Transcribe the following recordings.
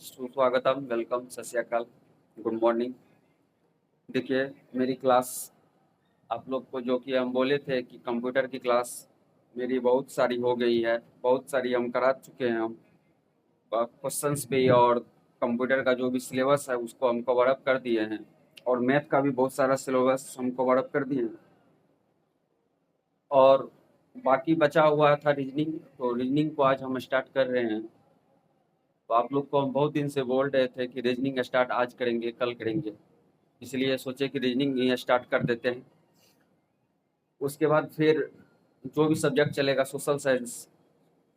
सुस्वागतम, वेलकम, सत श्री अकाल, गुड मॉर्निंग। देखिए, मेरी क्लास आप लोग को जो कि हम बोले थे कि कंप्यूटर की क्लास मेरी बहुत सारी हो गई है, बहुत सारी हम करा चुके हैं। हम क्वेश्चंस भी और कंप्यूटर का जो भी सिलेबस है उसको हम कवर अप कर दिए हैं, और मैथ का भी बहुत सारा सिलेबस हम कवर अप कर दिए हैं। और बाकी बचा हुआ था रीजनिंग, तो रीजनिंग को आज हम स्टार्ट कर रहे हैं। तो आप लोग को हम बहुत दिन से बोल रहे थे कि रीजनिंग स्टार्ट आज करेंगे, कल करेंगे, इसलिए सोचे कि रीजनिंग ही स्टार्ट कर देते हैं। उसके बाद फिर जो भी सब्जेक्ट चलेगा, सोशल साइंस,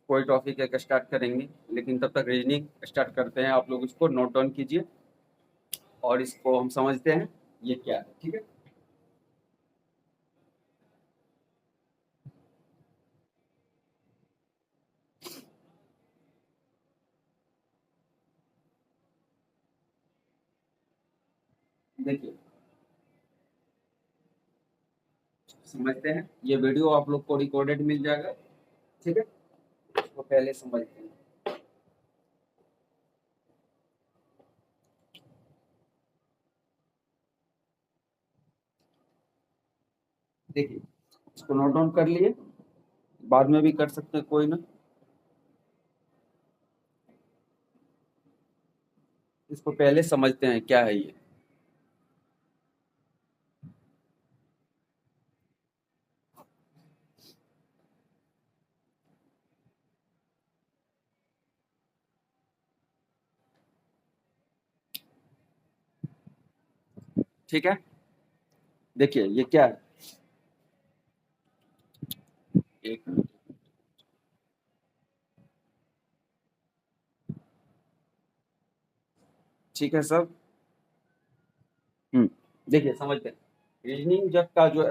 कोई टॉपिक एक स्टार्ट करेंगे, लेकिन तब तक रीजनिंग स्टार्ट करते हैं। आप लोग इसको नोट डाउन कीजिए और इसको हम समझते हैं ये क्या है। ठीक है, देखिए, समझते हैं। ये वीडियो आप लोग को रिकॉर्डेड मिल जाएगा। ठीक है, इसको पहले समझते हैं। देखिए, इसको नोट डाउन कर लिए, बाद में भी कर सकते हैं, कोई ना। इसको पहले समझते हैं क्या है ये। ठीक है, देखिए ये क्या है। एक मिनट। ठीक है सब। देखिए, समझते हैं। रीजनिंग जब का जो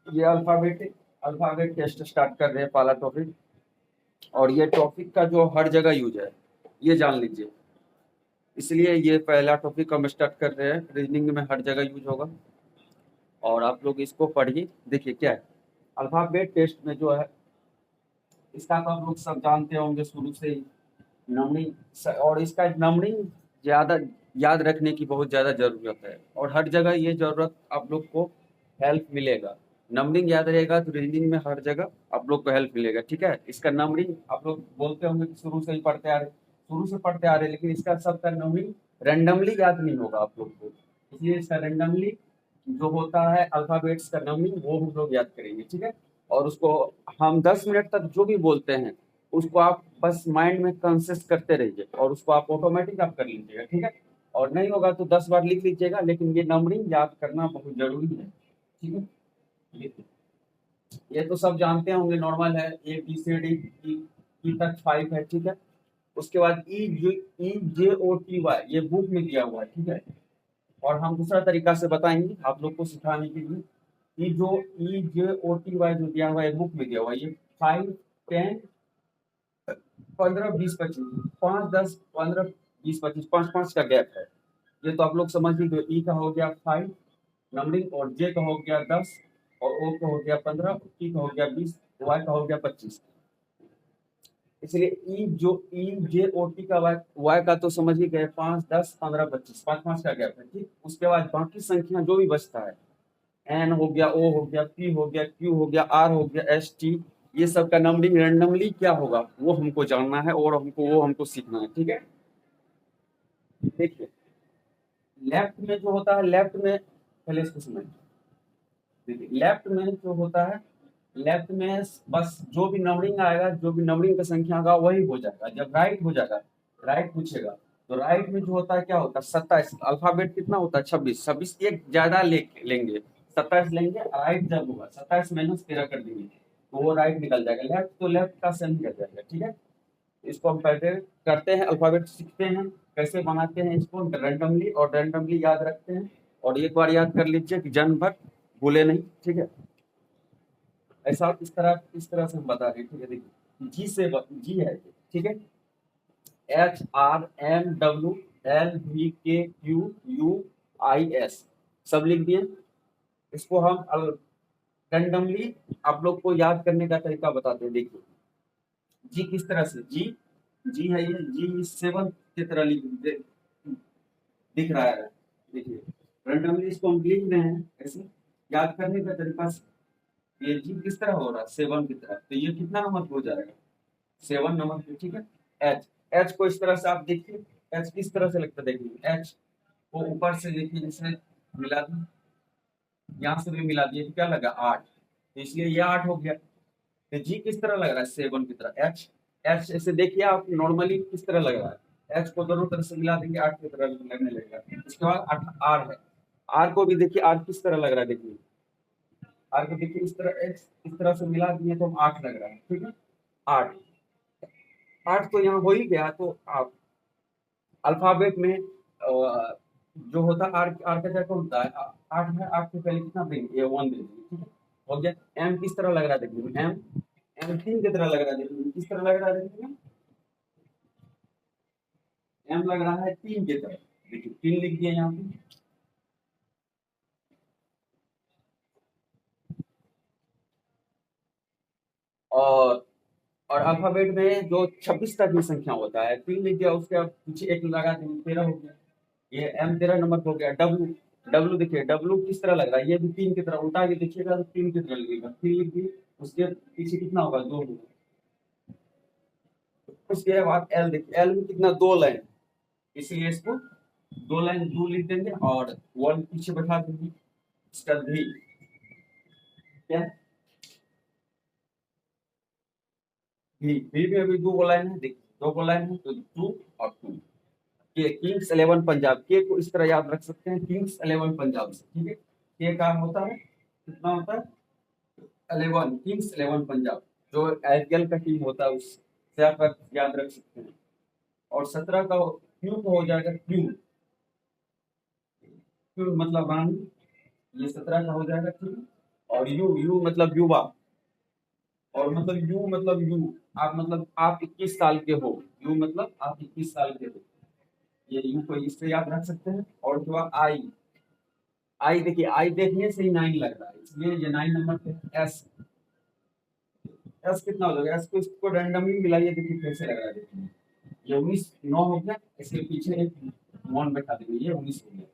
ये अल्फाबेट टेस्ट स्टार्ट कर रहे हैं, पहला टॉपिक। और ये टॉपिक का जो हर जगह यूज है, ये जान लीजिए। इसलिए ये पहला टॉपिक हम स्टार्ट कर रहे हैं, रीजनिंग में हर जगह यूज होगा। और आप लोग इसको पढ़िए। देखिए क्या है, अल्फाबेट टेस्ट में जो है, इसका तो आप लोग सब जानते होंगे शुरू से ही। नंबरिंग, और इसका नंबरिंग ज्यादा याद रखने की बहुत ज्यादा जरूरत है, और हर जगह ये जरूरत आप लोग को हेल्प मिलेगा। नंबरिंग याद रहेगा तो रीजनिंग में हर जगह आप लोग को हेल्प मिलेगा। ठीक है, इसका नंबरिंग आप लोग बोलते होंगे कि शुरू से ही पढ़ते आ रहे, शुरू से पढ़ते आ रहे, लेकिन इसका सबका नंबरिंग रैंडमली याद नहीं होगा आप लोग को। इसलिए इसका रैंडमली जो होता है अल्फाबेट्स का नंबरिंग, वो हम लोग याद करेंगे। ठीक है, और उसको हम 10 मिनट तक जो भी बोलते हैं उसको आप बस माइंड में कंसिस्ट करते रहिए, और उसको आप ऑटोमेटिक आप कर लीजिएगा। ठीक है, और नहीं होगा तो 10 बार लिख लीजिएगा, लेकिन ये नंबरिंग याद करना बहुत जरूरी है। ठीक है, ये ये तो सब जानते होंगे, नॉर्मल है। A B C D E तक 5 है। ठीक है, उसके बाद E J O T Y ये बुक में दिया हुआ है। ठीक है, और हम दूसरा तरीका से बताएंगे आप लोग को सिखाने के लिए। E J O T Y जो दिया हुआ है बुक में दिया हुआ है, ये 5, 10, 15, 20, 25, 5, 10, 15, 20, 25, 5 5 का गैप है। ये तो आप लोग समझ लीजिए। ई का हो गया 5 नंबरिंग, और जे का हो गया 10, और ओ का हो गया 15, टी का हो गया 20, वाई का हो गया 25। इसलिए E J O T का वाई का तो समझ ही गए, 5, 10, 15, 25, 5 5 का गैप है। ठीक, उसके बाद बाकी संख्या जो भी बचता है, एन हो गया, ओ हो गया, पी हो गया, क्यू हो गया, आर हो गया, एस टी, ये सब का नंबरिंग रैंडमली क्या होगा वो हमको जानना है, और हमको सीखना है। ठीक है, देखिए, लेफ्ट में जो होता है, लेफ्ट में पहले इसको समझिए। देखिए, लेफ्ट में जो होता है, लेफ्ट में बस जो भी नंबरिंग आएगा, जो भी नंबरिंग का संख्या होगा वही हो जाएगा। जब राइट हो जाएगा, राइट पूछेगा, तो राइट में जो होता है क्या होता है, 27। अल्फाबेट कितना होता है, 26। 26 एक ज्यादा लेंगे, 27 लेंगे। राइट जब होगा 27 - 13 कर देंगे, तो वो राइट निकल जाएगा। लेफ्ट तो लेफ्ट का सेम निकल जाएगा। ठीक है, इसको हम पहले करते हैं, अल्फाबेट सीखते हैं कैसे बनाते हैं इसको रैंडमली, और रैंडमली याद रखते हैं। और एक बार याद कर लीजिए कि जन्म भर भूले नहीं। ठीक है, ऐसा इस तरह से हम बता रहे हैं। ठीक है, देखिए, जी है। ठीक है, HRMWLVKQUIS सब लिख दिए। इसको हम रैंडमली आप लोग को याद करने का तरीका बताते हैं। देखिए, जी किस तरह से, जी जी है, ये जी 7 की तरह दिख रहा है। देखिए रैंडमली इसको हम लिख रहे हैं ऐसे, याद करने का तरीका से ये जी किस तरह हो रहा है 7 की तरह, तो ये कितना नंबर हो जाएगा 7 नंबर पे, ठीक है। एच, एच को इस तरह से आप देखिए, एच किस तरह से लगता है, देखिए एच को ऊपर से देखिए जैसे मिला दी, यहाँ से भी मिला दिए तो क्या लगा 8, तो इसलिए ये 8 हो गया। तो जी किस तरह लग रहा है 7 की तरह, एच, एच ऐसे देखिए आप नॉर्मली किस तरह लग रहा है, एच को दोनों तरफ से मिला देंगे 8 की तरह लगने लगेगा। उसके बाद आर है, आर को भी देखिए आर किस तरह लग रहा है, देखिए आर को देखिए इस तरह, एच इस तरह से मिला दिए तो हम 8 लग रहा है, ठीक है। 8, 8 तो यहाँ हो ही गया। तो आप अल्फाबेट में जो होता है आर, आर का क्या होता है 8 है, 8 के पहले कितना देंगे, ये 1 दे देंगे, ठीक है, हो गया। एम किस तरह लग रहा है, देखिए एम, एम 3 की तरह लग रहा है, देखिए किस तरह लग रहा है, देखिए एम लग रहा है 3 की तरह, देखिए 3 लिख दिया यहाँ पे। और अल्फाबेट में जो 26 तक की संख्या होता है 3 लिख दिया, उसके पीछे एक लगा देंगे 13 हो गया। ये एम 13 नंबर हो गया। डब्लू, डब्लू देखिए डब्लू किस तरह लग रहा है, ये भी 3 की तरह, उल्टा के देखिएगा तो 3 की तरह लगेगा, 3 लिख दिए, उसके पीछे कितना होगा 2 होगा। उसके बाद एल देखिए, एल में कितना 2 लाइन, इसीलिए इसको 2 लाइन 2 लिख देंगे और 1 पीछे बैठा देंगे। इसका भी क्या, भी में अभी 2 लाइन है, देखिए 2 लाइन है तो 2 और 2। के किंग्स 11 पंजाब, के को इस तरह याद रख सकते हैं किंग्स 11 पंजाब से, ठीक है। के का होता है कितना होता है 11, किंग्स 11 पंजाब, जो आईपीएल का टीम होता है उससे आप याद रख सकते हैं। और 17 का क्यू को हो जाएगा क्यू, क्यू मतलब रानी, ये 17 का हो जाएगा क्यू। और यू, यू मतलब युवा, और मतलब यू मतलब यू, आप मतलब आप 21 साल के हो, यू मतलब आप 21 साल के हो, ये यू को इससे याद रख सकते हैं। और उसके बाद आई, आई देखिए आई देखने से ही 9 लग रहा है, इसलिए ये 9 नंबर पे। एस, एस कितना हो जाएगा, एस को इसको रैंडमली मिलाइए, देखिए कैसे लग रहा है, देखिए ये 19 9 हो गया, इसके पीछे एक 1 बैठा देंगे, ये 19 हो गया।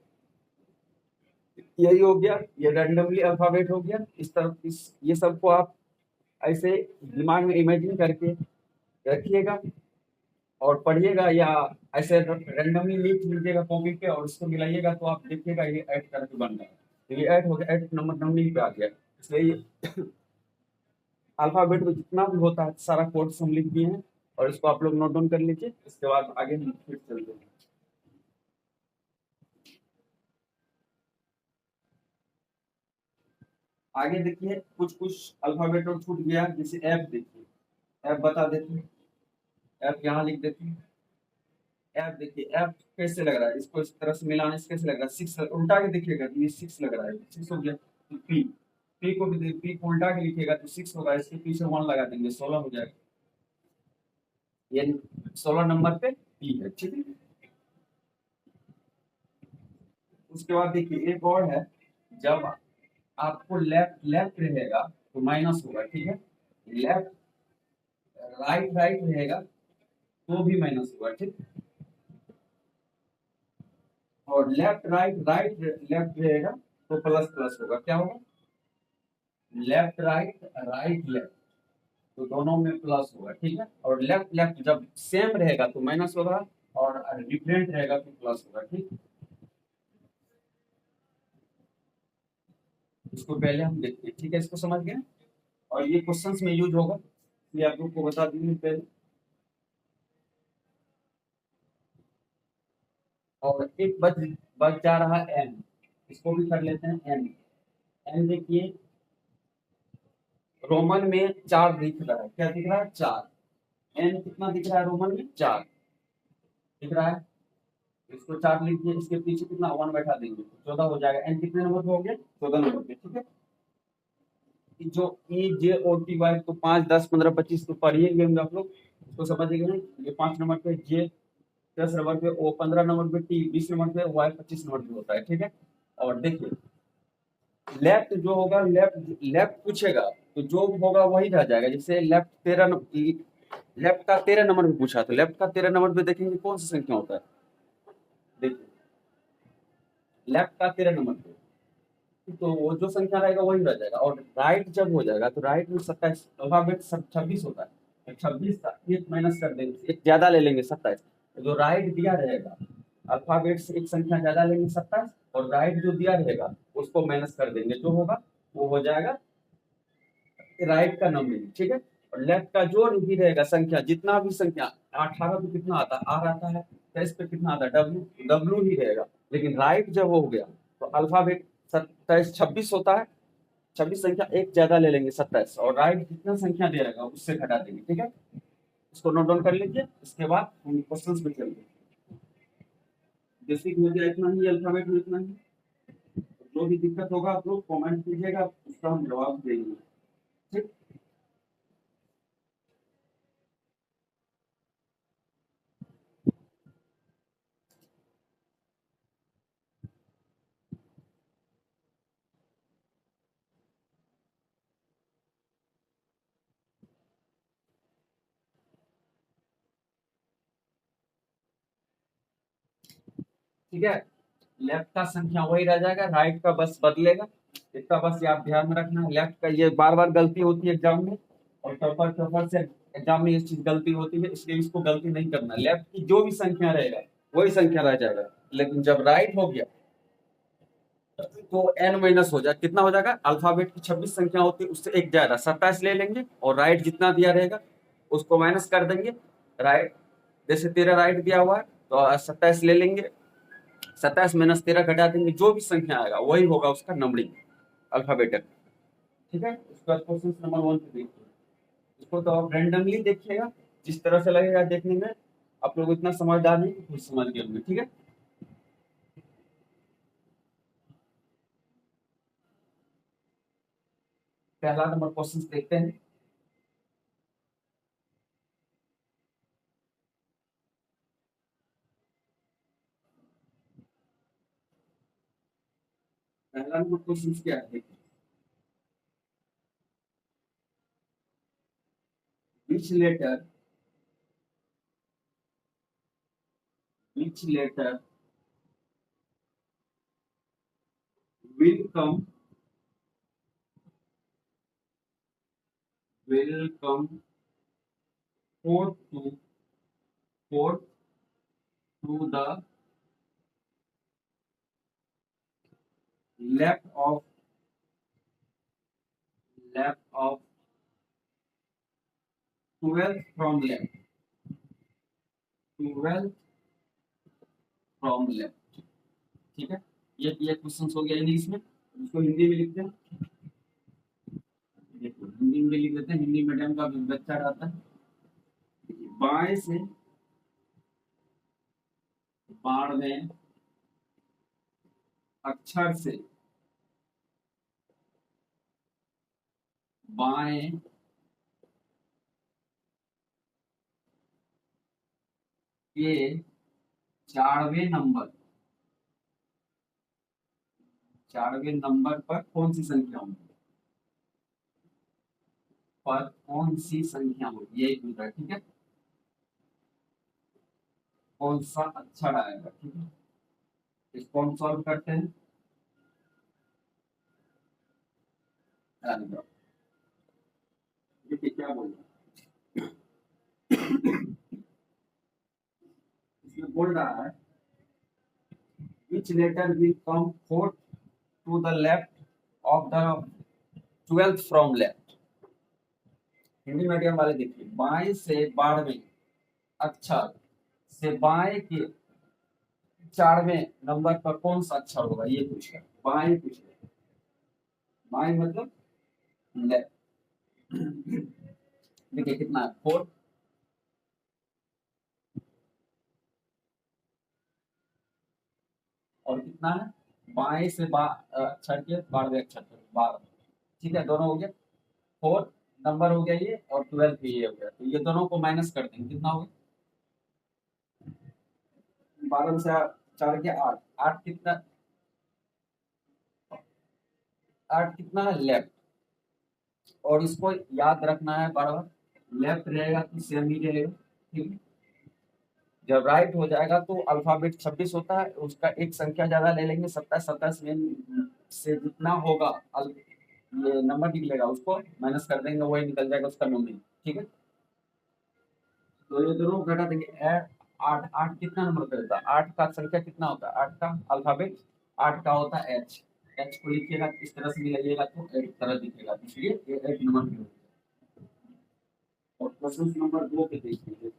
यही हो गया, ये रैंडमली अल्फाबेट हो गया। इस तरफ इस ये सबको आप ऐसे दिमाग में इमेजिन करके रखिएगा और पढ़िएगा, या ऐसे रैंडमली लिख लीजिएगा कॉपी पे और उसको मिलाइएगा तो आप देखिएगा ये ऐड करके बन रहा है। तो ये ऐड हो गया, ऐड नंबर नंबरिंग पे आ गया। इसलिए अल्फाबेट में जितना भी होता है सारा कोड्स हम लिख दिए हैं, और इसको आप लोग नोट डाउन कर लीजिए, इसके बाद आगे हम फिर चलते हैं। आगे देखिए कुछ कुछ अल्फाबेट और छूट गया, जैसे एफ देखिए, एफ बता देते हैं, एफ यहाँ लिख देते हैं। एफ देखिए, एफ कैसे लग रहा है, इसको इस तरह से मिलाने से कैसे लग रहा है 6, उल्टा के देखिएगा तो ये 6 लग रहा है, 6 हो गया। तो पी, पी को भी पी को उल्टा के लिखिएगा तो 6 होगा, इसके पीछे 1 लगा देंगे 16 हो जाएगा, ये 16 नंबर पे पी है, ठीक है। उसके बाद देखिए एक और है, जब आपको लेफ्ट लेफ्ट रहेगा तो माइनस होगा, ठीक है। लेफ्ट राइट राइट रहेगा तो भी माइनस होगा, ठीक। और लेफ्ट राइट राइट लेफ्ट रहेगा तो प्लस प्लस होगा, क्या होगा लेफ्ट राइट राइट लेफ्ट, तो दोनों में प्लस होगा, ठीक है। और लेफ्ट लेफ्ट जब सेम रहेगा तो माइनस होगा, और डिफरेंट रहेगा तो प्लस होगा, ठीक। इसको पहले हम देखते हैं, ठीक है, इसको समझ गए। और ये क्वेश्चंस में यूज होगा, ये आप लोग को बता देंगे पहले। और एक बच बच जा रहा है एन, इसको भी कर लेते हैं एन। एन देखिए रोमन में 4 दिख रहा है, क्या दिख रहा है 4, एन कितना दिख रहा है रोमन में 4 दिख रहा है, इसको 4 लिखिए, इसके पीछे कितना 1 बैठा देंगे तो 14 हो जाएगा। एन कितने नंबर पे हो गया 14 नंबर पे, ठीक है। जो ई जे ओ टी वाई तो 5 10 15 25 तो पढ़िएंगे हम आप लोग, इसको समझिएगा। ये 5 नंबर पे, जे 10 नंबर पे, ओ 15 नंबर पे, टी 20 नंबर पे, वाई 25 नंबर पे होता है, ठीक है। और देखिए लेफ्ट जो होगा, लेफ्ट लेफ्ट पूछेगा तो जो होगा वही रह जाएगा, जैसे लेफ्ट 13 लेफ्ट का 13 नंबर में पूछा, तो लेफ्ट का 13 नंबर पे देखेंगे कौन सी संख्या होता है। देखिए लेफ्ट का 13 नंबर पे तो वो जो संख्या रहेगा वही रह जाएगा, और राइट जब हो जाएगा तो राइट में 27, अल्फाबेट 26 होता है, 26 का एक माइनस कर देंगे, एक ज्यादा ले लेंगे 27, जो राइट दिया रहेगा अल्फाबेट से एक संख्या ज्यादा लेंगे 27, और राइट जो दिया रहेगा उसको माइनस कर देंगे, जो होगा वो हो जाएगा राइट का नंबरिंग, ठीक है। और लेफ्ट का जो नहीं रहेगा संख्या, जितना भी संख्या 18 पे कितना आता है, आर आता है, 23 पे कितना आता है, डब्ल्यू, डब्ल्यू ही रहेगा। लेकिन राइट जब हो गया तो अल्फाबेट 27 26 होता है, 26 संख्या एक ज्यादा ले लेंगे 27, और राइट जितना संख्या दे रहेगा उससे घटा देंगे, ठीक है। इसको नोट डाउन कर लीजिए, इसके बाद हम क्वेश्चंस में चलते हैं। बेसिक हो गया इतना ही, अल्फाबेट में इतना ही। जो भी दिक्कत होगा आप लोग कमेंट कीजिएगा, उसका हम जवाब देंगे, ठीक। ठीक है, लेफ्ट का संख्या वही रह जाएगा, राइट का बस बदलेगा। इतना बस ये आप ध्यान में रखना है। लेफ्ट का ये बार बार गलती होती है एग्जाम में, और टॉपर टॉपर से एग्जाम में ये चीज गलती होती है, इसलिए इसको गलती नहीं करना। लेफ्ट की जो भी संख्या रहेगा वही संख्या रह जाएगा, लेकिन जब राइट हो गया तो एन माइनस हो जाए, कितना हो जाएगा, अल्फाबेट की 26 संख्या होती है उससे एक ज्यादा 27 ले लेंगे, और राइट जितना दिया रहेगा उसको माइनस कर देंगे। राइट जैसे 13 राइट दिया हुआ है तो 27 ले लेंगे, 27 माइनस 13 घटा देंगे, जो भी संख्या आएगा वही होगा उसका नंबरिंग अल्फाबेटल, ठीक है। उसके बाद क्वेश्चन नंबर 1 पे देखिए, इसको तो आप रैंडमली देखिएगा, जिस तरह से लगेगा देखने में आप लोग इतना समझदार नहीं कुछ समझ गए होंगे, ठीक है। पहला नंबर क्वेश्चन देखते हैं। पहला नंबर क्वेश्चन क्या है, देखिए, which letter which letter will come fourth to fourth to the left of left of 12 from left, 12 from left, ठीक है। ये क्वेश्चन हो गया इंग्लिश में, इसको हिंदी में लिखते हैं। देखो हिंदी में लिख देते हैं, हिंदी मीडियम का बच्चा रहता है। बाएं से बारहवें अक्षर से बाएं के 4वें नंबर पर कौन सी संख्या होगी, पर कौन सी संख्या होगी, यही पूछ रहा है, ठीक है। कौन सा अक्षर आएगा, ठीक है। इसको हम सॉल्व करते हैं। देखिए क्या बोल रहा है, इसमें बोल रहा है which letter will come fourth to the left of the 12th from left। Hindi medium वाले देखिए, बाएं से 12वें अक्षर से बाएं के 4वें नंबर पर कौन सा अक्षर होगा, ये पूछ रहा है, बाएं पूछ रहा है, बाएं मतलब लेफ्ट। देखिए कितना है, 4, और कितना है, बाएं से अक्षर के 12वें अक्षर तक 12, ठीक है, दोनों हो गया। 4 नंबर हो गया ये, और 12 भी ये हो गया, तो ये दोनों को माइनस कर देंगे, कितना हो गया, 12 से 4 के 8, 8 कितना, 8 कितना है लेफ्ट, और इसको याद रखना है बार बार, लेफ्ट रहेगा तो सेम ही रहेगा, ठीक है। जब राइट हो जाएगा तो अल्फाबेट 26 होता है, उसका एक संख्या ज्यादा ले लेंगे, 27, 27 में से जितना होगा ये नंबर निकलेगा उसको माइनस कर देंगे, वही निकल जाएगा उसका नंबर, ठीक है। तो ये दोनों घटा देंगे। आठ, आठ कितना नंबर का होता है, आठ का संख्या कितना होता है, आठ का अल्फाबेट, आठ का होता है एच। एच को लिखिएगा इस तरह से मिलाइएगा तो एक तरह दिखेगा, इसलिए ये एक नंबर की होती है। और क्वेश्चन नंबर 2 पे देखिए,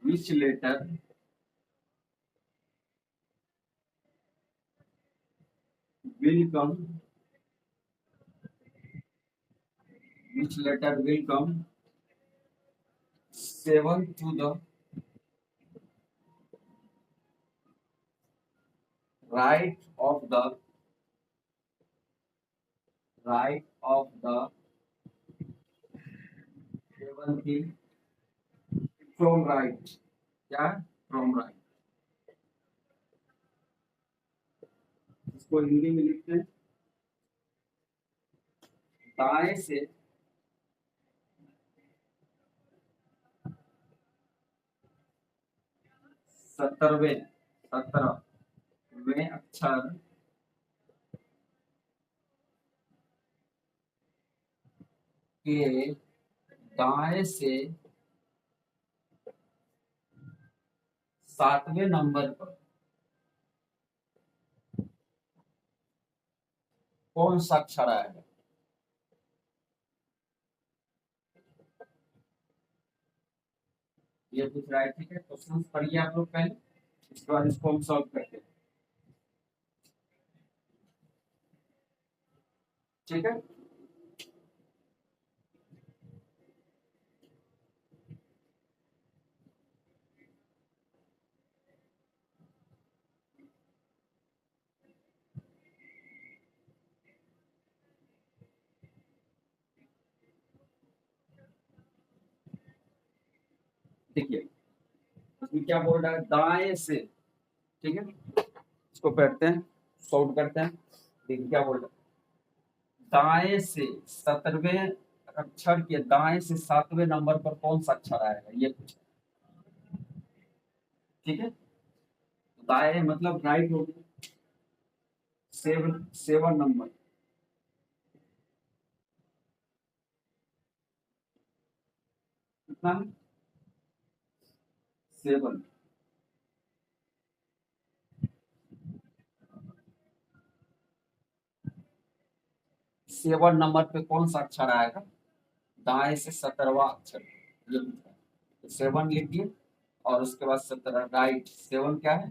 which letter will come, which letter will come 7 to the right of the right of the 17 from right, क्या from right, इसको हिंदी में लिखते हैं दाएं से 17वें अक्षर के दाएं से 7वें नंबर पर कौन सा अक्षर आएगा। ये पूछ रहा है, ठीक है। क्वेश्चन पढ़िए आप लोग पहले, इसके बाद इसको हम सॉल्व करते हैं, ठीक है। देखिए इसमें क्या बोल रहा है, दाएं से, ठीक है। इसको पढ़ते हैं, सॉल्व करते हैं। देखिए क्या बोल रहा है, दाएं से 17वें अक्षर के दाएं से 7वें नंबर पर कौन सा अक्षर आएगा, ये पूछ, ठीक है। दाएं मतलब राइट हो गया, सेवन, सेवन नंबर, कितना, सेवन। सेवन नंबर पे कौन सा अक्षर आएगा, दाएं से 17वां अक्षर, ये पूछा है। तो सेवन लिखिए और उसके बाद 17 राइट, सेवन क्या है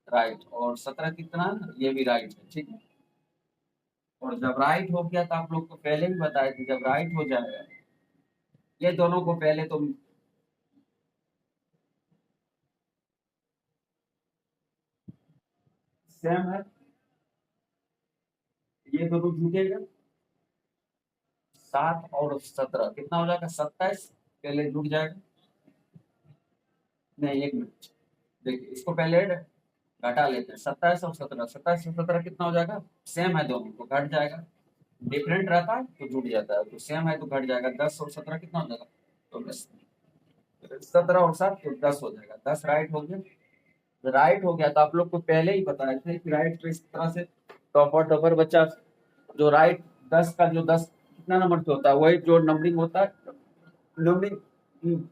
राइट, और 17 कितना है, ये भी राइट है, ठीक है। और जब राइट हो गया तो आप लोग को पहले ही बताए थे, जब राइट हो जाएगा ये दोनों को पहले तो सेम है, ये दोनों जुटेगा, 7 और 17 कितना हो जाएगा, 27, पहले जुट जाएगा। नहीं एक मिनट, देखिए इसको पहले घटा लेते हैं, 27 और 17, 27 और 17 कितना हो जाएगा, सेम है दोनों तो घट जाएगा, डिफरेंट रहता है तो जुट जाता है, तो सेम है तो घट जाएगा। 10 और 17 कितना हो जाएगा, तो 17 और 7 तो 10 हो जाएगा, 10 राइट हो गया। राइट हो गया तो आप लोग को पहले ही बताया था कि राइट को इस तरह से टॉपर टॉपर बच्चा जो राइट 10 का जो 10 कितना नंबर पे होता है वही जो नंबरिंग होता है, नंबरिंग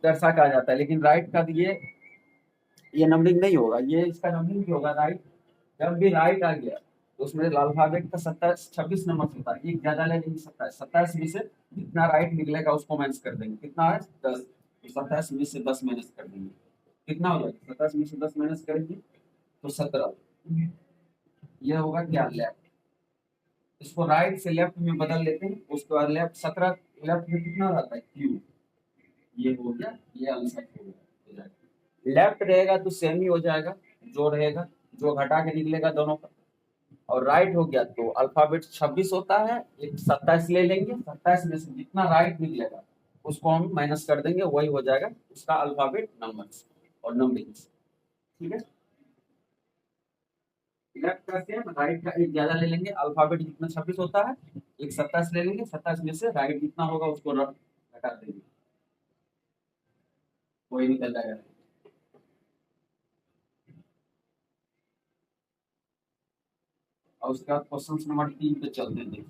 दर्शा के आ जाता है, लेकिन राइट का ये नंबरिंग नहीं होगा, ये इसका नंबरिंग भी होगा राइट। जब भी राइट आ गया तो उसमें अल्फाबेट का 27, 26 नंबर होता है, एक ज्यादा ले लेंगे 27, 27 में से जितना राइट निकलेगा उसको माइनस कर देंगे, कितना है 10, 27 में से 10 माइनस कर देंगे, कितना हो जाएगा, 27 में से 10 माइनस करेंगे तो 17, ये होगा क्या लेफ्ट। इसको राइट से लेफ्ट में बदल लेते हैं, उसके बाद लेफ्ट 17 लेफ्ट में कितना रहता है क्यू, ये हो गया, ये आंसर हो जाएगा। लेफ्ट रहेगा तो सेम ही हो जाएगा, जो रहेगा जो घटा के निकलेगा दोनों का। और राइट हो गया तो अल्फाबेट 26 होता है, एक 27 ले लेंगे, 27 में से जितना राइट निकलेगा उसको हम माइनस कर देंगे, वही हो जाएगा उसका अल्फाबेट नंबर। और नंबरिंग्स, ठीक है। लेफ्ट का सेम, राइट का एक ज्यादा ले लेंगे, अल्फाबेट जितना 26 होता है एक 27 ले लेंगे, 27 में से राइट जितना होगा उसको घटा देंगे, वही निकल जाएगा। और उसके बाद क्वेश्चन नंबर 3 पे चलते हैं।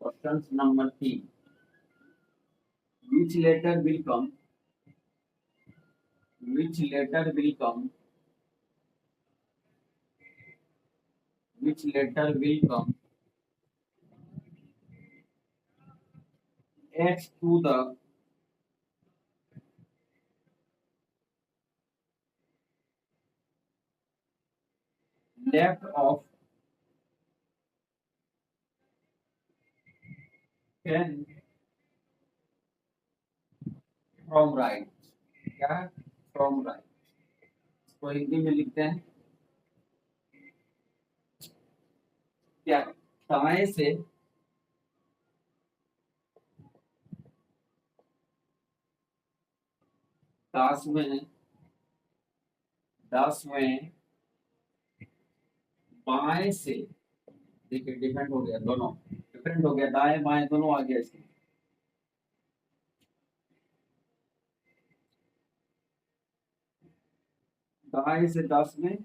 Question number 3, which letter will come, which letter will come, which letter will come H to the left of 10 from right, क्या है from right, तो हिंदी में लिखते हैं क्या, दाएं से 10वें 10वें बाएं से, देखिए डिफरेंट हो गया, दोनों डिफरेंट हो गया, दाएं बाएं दोनों आ गया इसमें, दाएं से 10 में,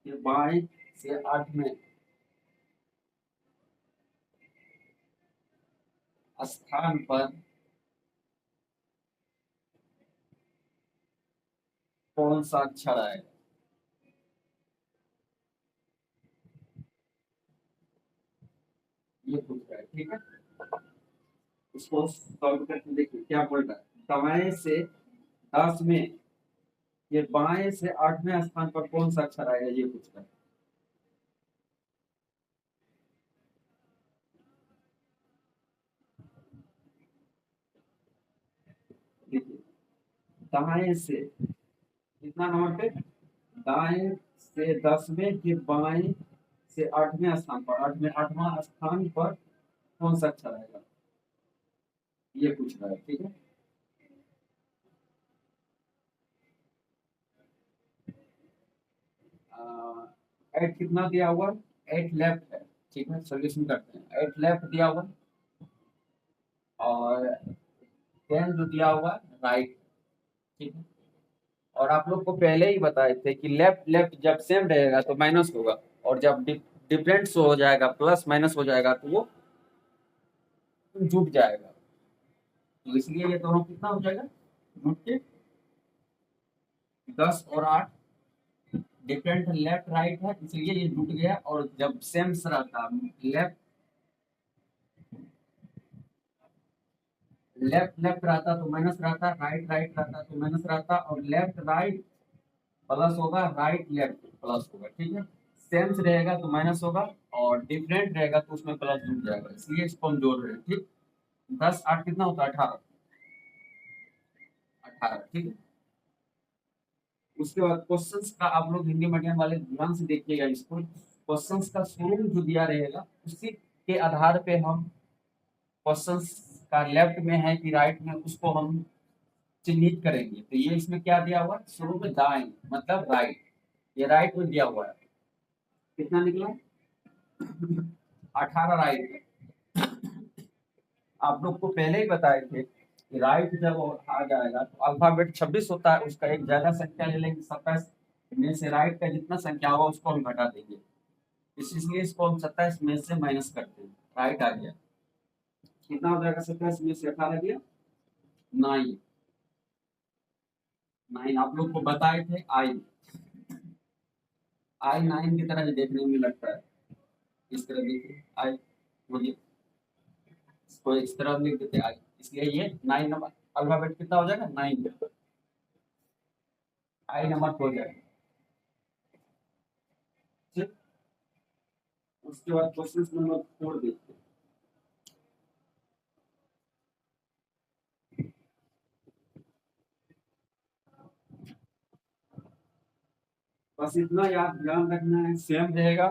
ये बाएं से 8 में स्थान पर कौन सा अक्षर आएगा, ये पूछ रहा है, ठीक है। इसको सॉल्व करके देखिए क्या बोल रहा है, दाएं से 10 में, ये बाएं से 8वें स्थान पर कौन सा अक्षर आएगा, ये पूछ रहा है। देखिए दाएं से कितना नंबर पे, दाएं से 10 में, फिर बाएं से 8वें स्थान पर, 8वां स्थान पर कौन सा अक्षर आएगा, ये पूछ रहा है, ठीक है। एट कितना दिया हुआ, एट लेफ्ट है, ठीक है, सोल्यूशन करते हैं, एट लेफ्ट दिया हुआ और 10 जो दिया हुआ राइट, ठीक है। और आप लोग को पहले ही बताए थे कि लेफ्ट लेफ्ट जब सेम रहेगा तो माइनस होगा, और जब डिफरेंट शो हो जाएगा, प्लस माइनस हो जाएगा, तो वो जुट जाएगा, तो इसलिए ये दोनों कितना हो जाएगा, जुट के 10 और 8 डिफरेंट लेफ्ट राइट है, इसलिए ये जुट गया, और जब सेम रहता, लेफ्ट लेफ्ट लेफ्ट रहता तो माइनस रहता, राइट राइट रहता तो माइनस रहता, और लेफ्ट राइट प्लस होगा, राइट लेफ्ट प्लस होगा, ठीक है। सेम रहेगा तो माइनस होगा, और डिफरेंट रहेगा तो उसमें प्लस जुड़ जाएगा, इसलिए इसको हम जोड़ रहे हैं, ठीक। 10 8 कितना होता है, 18, 18, ठीक है। उसके बाद क्वेश्चंस का आप लोग हिंदी मीडियम वाले ध्यान से देखिएगा इसको, क्वेश्चंस का स्वरूप जो दिया रहेगा उसी के आधार पे हम क्वेश्चंस का लेफ्ट में है कि राइट में, उसको हम चिन्हित करेंगे। तो ये इसमें क्या दिया हुआ है, शुरू में दाएं मतलब राइट, ये राइट में दिया हुआ है, कितना निकला 18 राइट है। आप लोग को पहले ही बताए थे कि राइट जब आ जाएगा तो अल्फाबेट 26 होता है, उसका एक ज्यादा संख्या ले लेंगे, 27 में से राइट का जितना संख्या होगा उसको हम घटा देंगे, इसलिए इसको हम 27 में से माइनस करते हैं, राइट आ गया, कितना हो जाएगा, 27 में से 18 गया 9, 9 आप लोग को बताए थे, आई आई 9 की तरह ही देखने में लगता है, इस तरह देखिए आई, बोलिए इसको इस तरह लिख देते आई, इसलिए ये 9 नंबर, अल्फाबेट कितना हो जाएगा 9, आई नंबर हो जाएगा, ठीक। उसके बाद क्वेश्चन नंबर 4 देखते हैं। बस इतना याद ध्यान रखना है, सेम रहेगा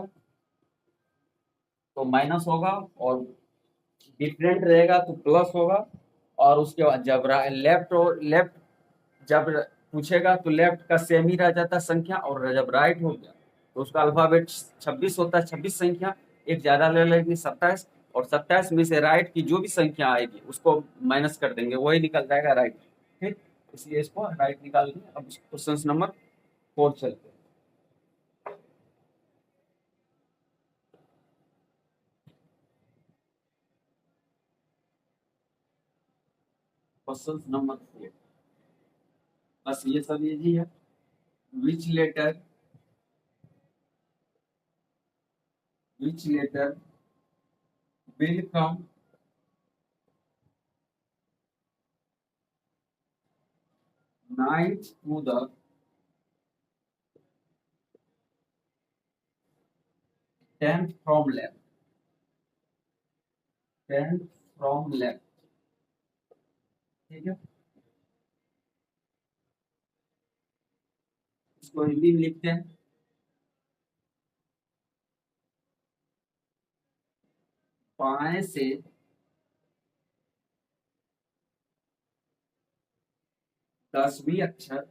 तो माइनस होगा, और डिफरेंट रहेगा तो प्लस होगा। और उसके बाद जब लेफ्ट और लेफ्ट जब पूछेगा तो लेफ्ट का सेम ही रह जाता है संख्या, और जब राइट हो गया तो उसका अल्फाबेट 26 होता है, 26 संख्या, एक ज्यादा ले लेंगे 27, और 27 में से राइट की जो भी संख्या आएगी उसको माइनस कर देंगे, वही निकल जाएगा राइट। ठीक, इसलिए इसको राइट निकाल देंगे। अब क्वेश्चन नंबर 4 चलते हैं। क्वेश्चन नंबर 4, बस ये सब इजी है। Which letter which letter will come ninth to the 10th from left, 10th from left। ठीक है, इसको हिंदी में लिखते हैं, बाएं से 10वीं अक्षर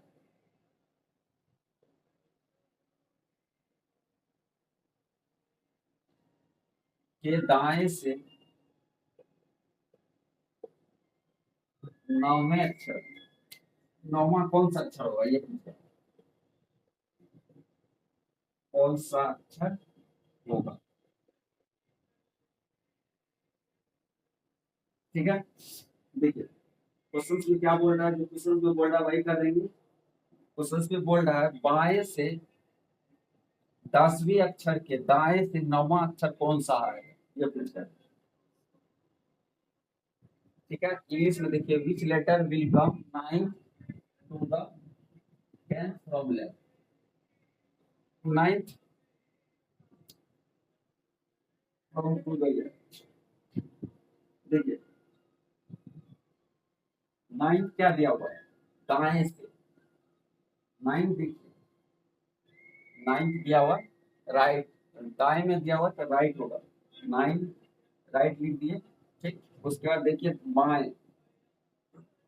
के दाएं से 9वें अक्षर। 9वां कौन सा अक्षर होगा ये पूछे, कौन सा अक्षर होगा। ठीक है, देखिए क्वेश्चन में क्या बोल रहा है, जो क्वेश्चन में बोल रहा है वही कर देंगे। क्वेश्चन में बोल रहा है बाएं से 10वीं अक्षर के दाएं से 9वां अक्षर कौन सा है, ये पूछ रहा है। ठीक है, इंग्लिश में देखिए, which letter will come ninth to the 10th from left. Ninth from to the left, देखिए नाइन्थ क्या दिया हुआ है, दाएं से। नाइन्थ देखिए, नाइन्थ दिया हुआ राइट, दाएं में दिया हुआ तो राइट होगा, 9 राइट लिख दिए। ठीक, उसके बाद देखिए बाएं,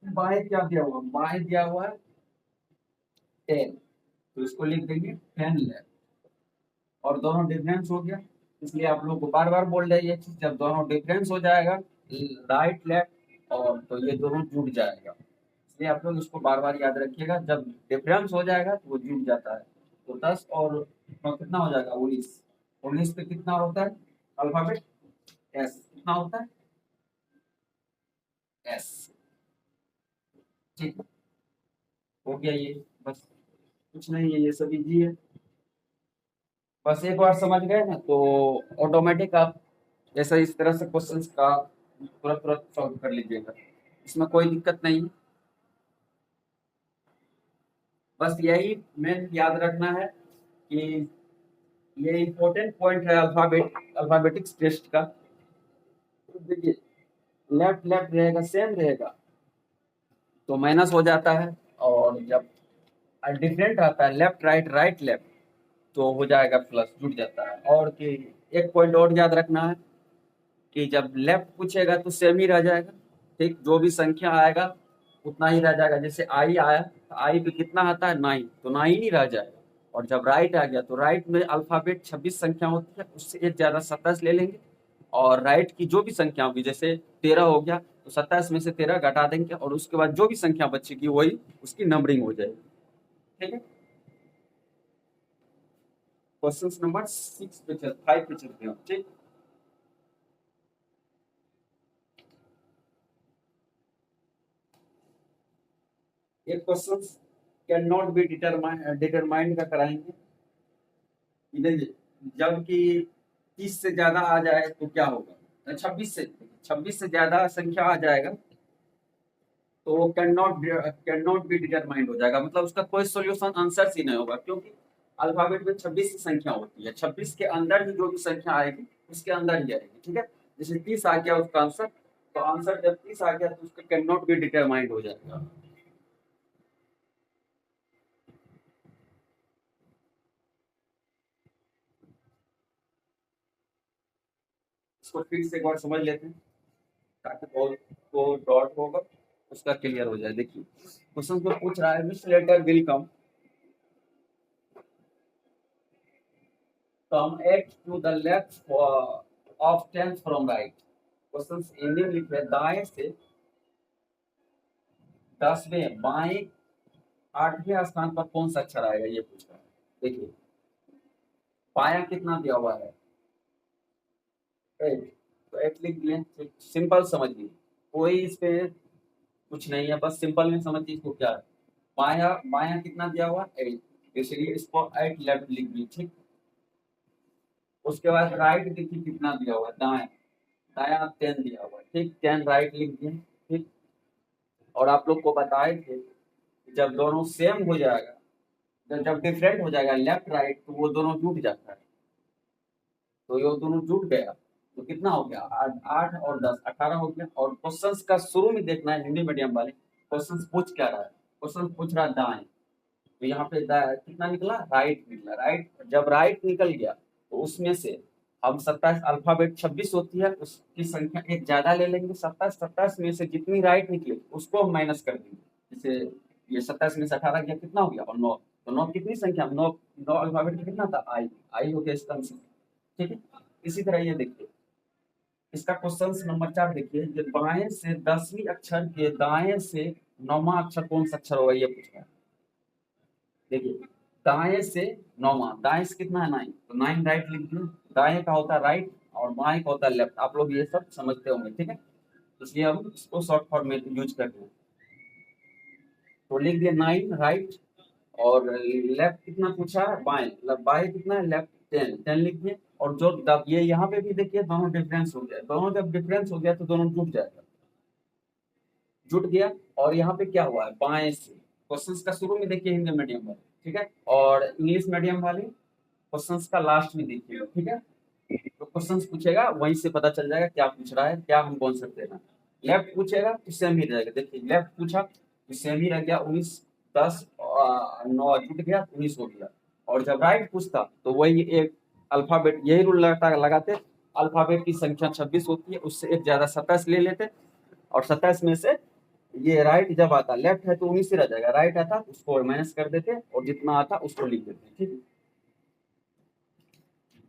बाएं क्या दिया हुआ, बाएं दिया हुआ है 10, तो इसको लिख देंगे 10 लेफ्ट। और दोनों डिफरेंस हो गया, इसलिए आप लोग को बार बार बोल रहे हैं ये चीज, जब दोनों डिफरेंस हो जाएगा राइट लेफ्ट और तो ये दोनों जुड़ जाएगा, इसलिए आप लोग इसको बार बार याद रखिएगा, जब डिफरेंस हो जाएगा तो वो जुड़ जाता है। तो 10 और 9 कितना हो जाएगा, 19। 19 पे कितना होता है अल्फाबेट, एस, कितना होता है एस। ठीक, हो गया ये, बस कुछ नहीं है, ये सब इजी है। बस एक बार समझ गए ना तो ऑटोमेटिक आप ऐसा इस तरह से क्वेश्चंस का तुरंत तुरंत सॉल्व कर लीजिएगा, इसमें कोई दिक्कत नहीं है। बस यही मेन याद रखना है कि ये इम्पोर्टेंट पॉइंट है अल्फाबेटिक्स टेस्ट का। तो देखिए लेफ्ट लेफ्ट रहेगा, सेम रहेगा तो माइनस हो जाता है, और जब डिफरेंट रहता है लेफ्ट राइट राइट लेफ्ट तो हो जाएगा प्लस, जुड़ जाता है। और कि एक पॉइंट और याद रखना है कि जब लेफ्ट पूछेगा तो सेम ही रह जाएगा। ठीक, जो भी संख्या आएगा उतना ही रह जाएगा, जैसे आई आया तो आई पे कितना आता है 9, तो 9 ही रह जाएगा। और जब राइट आ गया तो राइट में अल्फाबेट 26 संख्या होती है, उससे एक ज्यादा 27 ले लेंगे, और राइट की जो भी संख्या होगी, जैसे 13 हो गया तो 27 में से 13 घटा देंगे, और उसके बाद जो भी संख्या बचेगी वही उसकी नंबरिंग हो जाएगी। ठीक है, क्वेश्चन नंबर 5 पे चलते हैं। ठीक, एक question can not be determined का कराएंगे। इधर जबकि 30 से ज्यादा आ जाए तो क्या होगा, 26 से ज्यादा संख्या आ जाएगा तो वो कैन नॉट बी डिटरमाइंड हो जाएगा, मतलब उसका कोई सॉल्यूशन आंसर ही नहीं होगा, क्योंकि अल्फाबेट में 26 संख्या होती है, 26 के अंदर ही जो भी संख्या आएगी उसके अंदर ही आएगी। ठीक है, जैसे 30 आ गया उसका आंसर, तो आंसर जब 30 आ गया तो उसका कैन नॉट बी डिटरमाइंड हो जाएगा। इसको फिर से एक बार समझ लेते हैं ताकि बहुत को डॉट होगा उसका क्लियर हो जाए। देखिए क्वेश्चन को पूछ रहा है which letter will come eight to the left of 10 from right. Question Hindi में लिखे दाएं से 10वें बाएं 8वें स्थान पर कौन सा अक्षर आएगा ये पूछ रहा है। देखिए बायां कितना दिया हुआ है 8, तो 8 लिख दिए। सिंपल समझिए कोई इस पे कुछ नहीं है, बस सिंपल में समझिए इसको क्या है। बायां बायां कितना दिया हुआ 8, इसलिए इसको 8 लेफ्ट लिख दिए। ठीक, उसके बाद राइट देखिए कितना दिया हुआ है दाएं, दायां 10 दिया हुआ है। ठीक, 10 राइट लिख दिए। ठीक, और आप लोग को बताए थे जब दोनों सेम हो जाएगा, जब डिफरेंट हो जाएगा लेफ्ट राइट तो वो दोनों जुट जाता है। तो ये दोनों जुट गया तो कितना हो गया 8 और 10 18 हो गया। और क्वेश्चंस का शुरू में देखना है हिंदी मीडियम वाले, क्वेश्चंस पूछ क्या रहा है। क्वेश्चन पूछ रहा है दाएं, तो यहाँ पे कितना निकला राइट निकला। राइट जब राइट निकल गया तो उसमें से हम 27 अल्फाबेट 26 होती है उसकी संख्या एक ज्यादा ले लेंगे। 27 27 में से जितनी राइट निकले उसको हम माइनस कर देंगे। जैसे ये 27 में से 18 गया कितना हो गया और 9, तो 9 कितनी संख्या 9 9 अल्फाबेट का कितना था आई, आई हो गया इसका आंसर। ठीक है, इसी तरह ये देखिए इसका क्वेश्चन नंबर 4 देखिए ये बाएं से 10वीं अक्षर के दाएं से 9वां अक्षर कौन सा अक्षर होगा ये पूछ रहा है। देखिए दाएं से 9वां, दाएं से कितना है 9, तो 9 राइट लिख दिए। दाएं का होता है राइट और बाएं का होता है लेफ्ट, आप लोग ये सब समझते होंगे। ठीक है, इसलिए हम इसको शॉर्ट फॉर्म में यूज करते हैं। तो लिख दिया 9 राइट और लेफ्ट कितना पूछा है बाएं, मतलब बाएं कितना है लेफ्ट 10, 10 लिख दिए। और जो ये यहाँ पे भी देखिए दोनों डिफरेंस हो गया, दोनों जब डिफरेंस हो गया तो दोनों जुट जाएगा, जुट गया। और यहाँ पे क्या हुआ है बाएं से, क्वेश्चंस का शुरू में देखिए हिंदी मीडियम वाले, ठीक है, और इंग्लिश मीडियम वाले क्वेश्चंस का लास्ट में देखिएगा। ठीक है, तो क्वेश्चंस पूछेगा वहीं से पता चल जाएगा क्या पूछ रहा है, क्या हम कौन सा देना। लेफ्ट पूछेगा तो सेम ही रहेगा। देखिए लेफ्ट पूछा तो सेम ही रह गया 19 10 9 जुट गया 19 हो गया। और जब राइट पूछता तो वही एक अल्फाबेट, यही रूल लगाते अल्फाबेट की संख्या 26 होती है उससे एक ज्यादा 27 ले लेते और 27 में से ये राइट जब आता लेफ्ट है तो 19 से रह जाएगा, राइट आता उसको माइनस कर देते और जितना आता उसको लिख देते। ठीक है,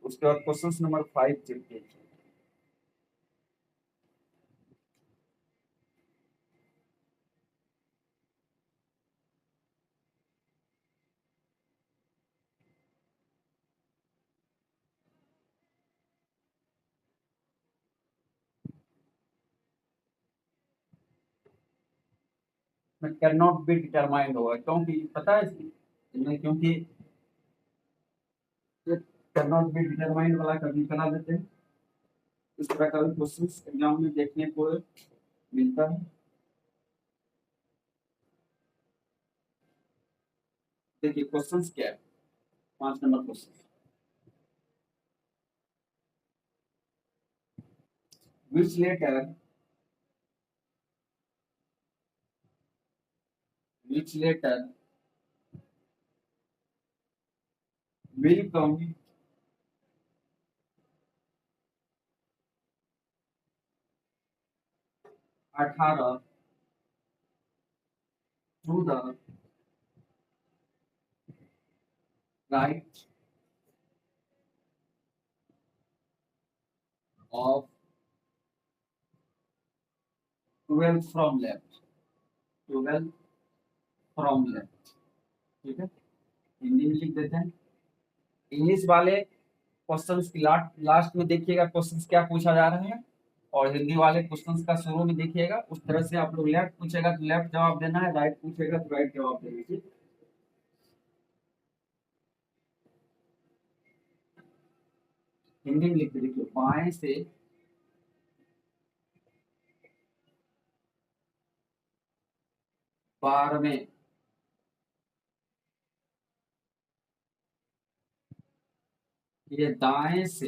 उसके बाद क्वेश्चन नंबर 5 चलते हैं। कैन नॉट बी डिटरमाइंड होगा क्योंकि पता है इसमें, क्योंकि कैन नॉट बी डिटरमाइंड वाला कभी करा देते हैं। इस तरह का भी क्वेश्चन एग्जाम में देखने को मिलता है। देखिए क्वेश्चंस क्या है, 5 number question, which letter which letter will come अठारह through the right of 12 from left, 12 from left. ठीक है, हिंदी में लिख देते हैं। इंग्लिश वाले क्वेश्चंस की लास्ट में देखिएगा क्वेश्चंस क्या पूछा जा रहा है, और हिंदी वाले क्वेश्चंस का शुरू में देखिएगा। उस तरह से आप लोग लेफ्ट पूछेगा तो लेफ्ट जवाब देना है, राइट पूछेगा तो राइट जवाब देना है। ठीक, हिंदी में लिख देखिए बाएं से बारहवें ये दाएं से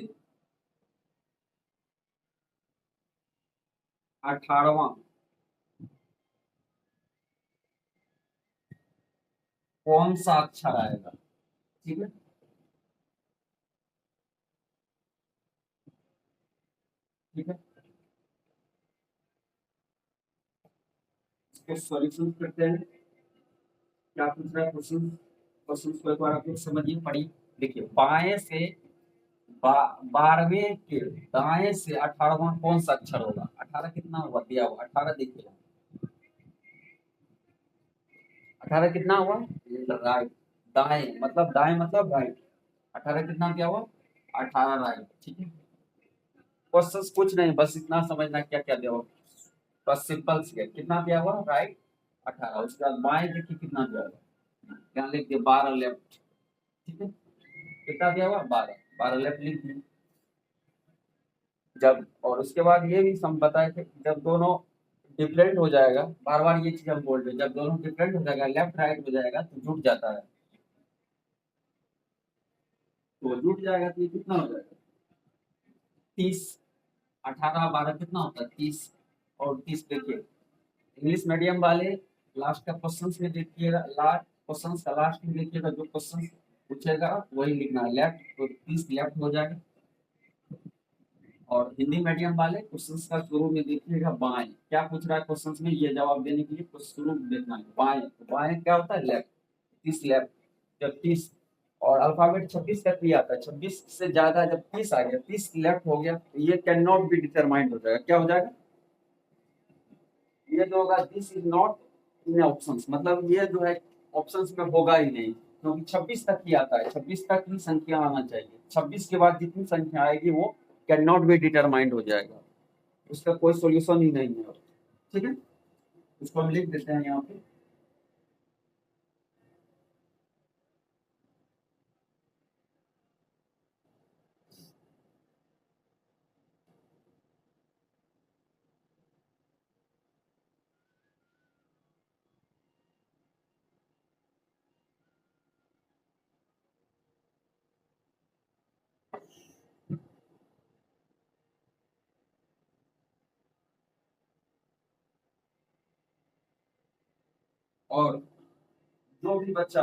18वां कौन सा अक्षर आएगा। ठीक है, ठीक है, इसके सॉल्यूशन करते हैं। क्या पूछ रहा है क्वेश्चन, क्वेश्चन को एक बार आप लोग समझिए, पढ़िए। देखिए, बाएं से 12वें के दाएं से 18वां कौन सा अक्षर होगा? 18 कितना हुआ दिया हुआ? 18 देखिए, 18 कितना हुआ? राइट, दाएं मतलब दाएं मतलब राइट। 18 कितना क्या हुआ? 18 राइट। ठीक है, क्वेश्चन कुछ नहीं, बस इतना समझना क्या क्या दिया हुआ, बस सिंपल से कितना दिया हुआ? राइट 18। उसके बाद बाएं देखिए कितना दिया हुआ, यहाँ लिख दिया 12 लेफ्ट। ठीक है, कितना दिया हुआ? 12, 12 लेफ्ट लिख दिए। जब, और उसके बाद ये भी हम बताए थे, जब दोनों डिफरेंट हो जाएगा, बार बार ये चीज हम बोल रहे हैं, जब दोनों डिफरेंट हो जाएगा, लेफ्ट राइट हो जाएगा तो जुट जाता है। तो जुट जाएगा तो ये कितना हो जाएगा? 30। 18 12 कितना होता है? 30। और 30 देखिए, इंग्लिश मीडियम वाले लास्ट का क्वेश्चन में देखिएगा, लास्ट क्वेश्चन का लास्ट में देखिएगा, जो क्वेश्चन पूछेगा वही लिखना है, लेफ्ट तो 30 लेफ्ट हो जाएगा। और हिंदी मीडियम वाले क्वेश्चन का शुरू में देखिएगा बाएं, क्या पूछ रहा है क्वेश्चन में, ये जवाब देने के लिए शुरू में देखना है बाएं, तो बाएं क्या होता है? Left, 30 left. जब 30 और अल्फाबेट 26 तक भी आता है, 26 से ज्यादा जब 30 आ गया, 30 लेफ्ट हो गया, तो ये कैन नॉट बी डिटरमाइंड हो जाएगा। क्या हो जाएगा? ये जो होगा, this is not in options, मतलब ये जो है ऑप्शंस में होगा ही नहीं, क्योंकि 26 तक ही आता है, 26 तक ही संख्या आना चाहिए, 26 के बाद जितनी संख्या आएगी वो कैन नॉट बी डिटरमाइंड हो जाएगा, उसका कोई सॉल्यूशन ही नहीं है। ठीक है, इसको हम लिख देते हैं यहाँ पे। और जो भी बच्चा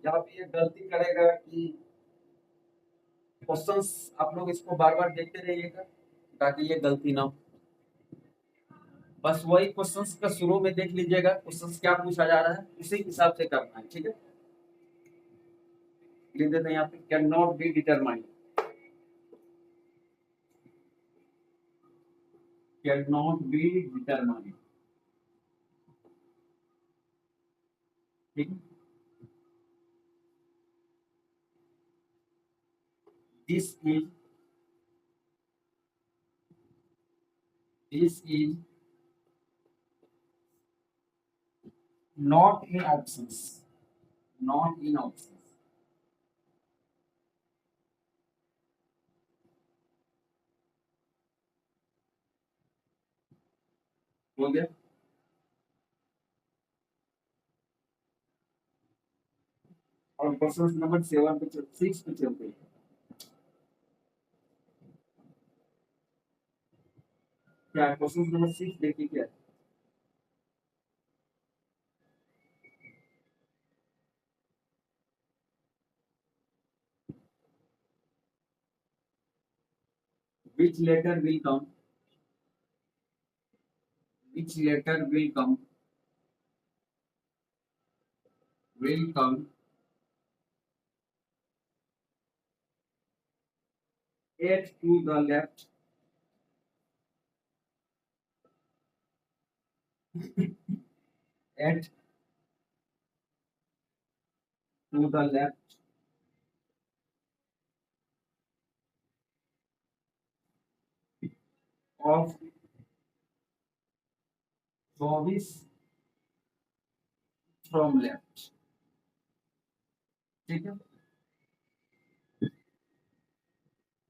यहाँ पे ये गलती करेगा कि क्वेश्चंस, आप लोग इसको बार बार देखते रहिएगा ताकि ये गलती ना हो। बस वही क्वेश्चंस का शुरू में देख लीजिएगा, क्वेश्चंस क्या पूछा जा रहा है उसी हिसाब से करना है। ठीक है, लिख देते हैं यहाँ पे, can not be determined, can not be determined. ठीक है, this is, this is not in options, not in options. हो गया। और क्वेश्चन नंबर 7 पे 6 पे चलते हैं। क्या क्वेश्चन नंबर 6 देखिए क्या है? Which letter will come? Which letter will come? Will come eight to the left, eight to the left of 24 from left। ठीक है,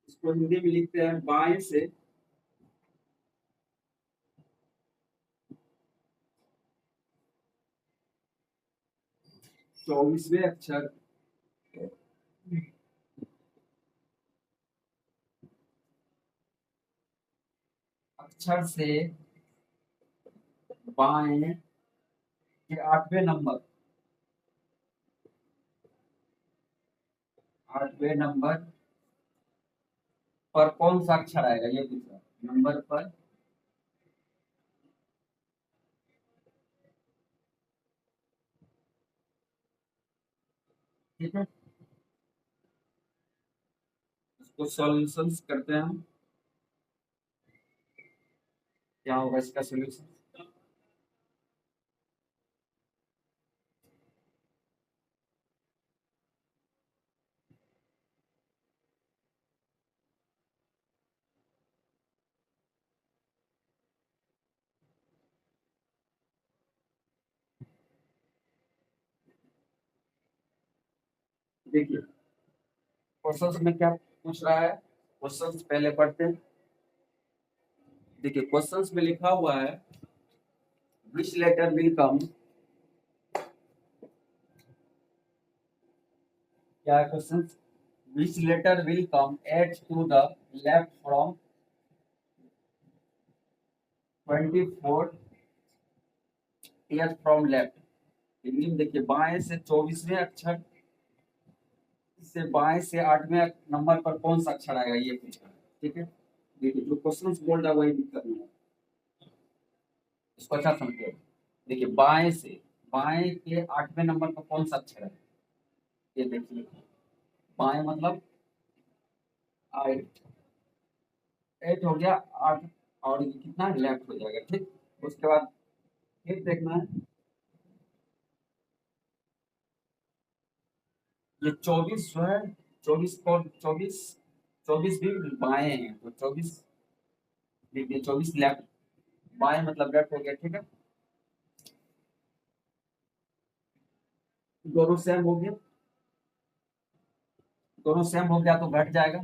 इसको हिंदी में लिखते हैं, बाएं से 24वें अक्षर अक्षर से बाएं के 8वें नंबर, 8वें नंबर पर कौन सा अक्षर आएगा ये पूछ रहा है। नंबर पर ठीक है, इसको सॉल्यूशंस करते हैं हम। क्या होगा इसका सोल्यूशन? देखिए क्वेश्चन में क्या पूछ रहा है, क्वेश्चन पहले पढ़ते हैं। देखिए क्वेश्चन में लिखा हुआ है विच लेटर विल कम, क्या है question, which letter will come eight to the left from 24 eight from left. Hindi में देखिए बाएं से 24वें अक्षर से बाएं से 8वें नंबर पर कौन सा अक्षर आएगा ये पूछा है। ठीक है, देखिए जो क्वेश्चन बोल रहा है वही दिक्कत नहीं है, इसको अच्छा समझिए। देखिए बाएं से, बाएं के 8वें नंबर पर कौन सा अक्षर है, ये देखिए बाएं मतलब 8, 8 हो गया 8, और ये कितना लेफ्ट हो जाएगा। ठीक, उसके बाद फिर देखना है, ये 24 जो है, 24 को 24, 24 भी बाएं हैं तो 24, देखिए 24 लेफ्ट, बाएं मतलब लेफ्ट हो गया। ठीक है, दोनों सेम हो गया, दोनों सेम हो गया तो घट जाएगा।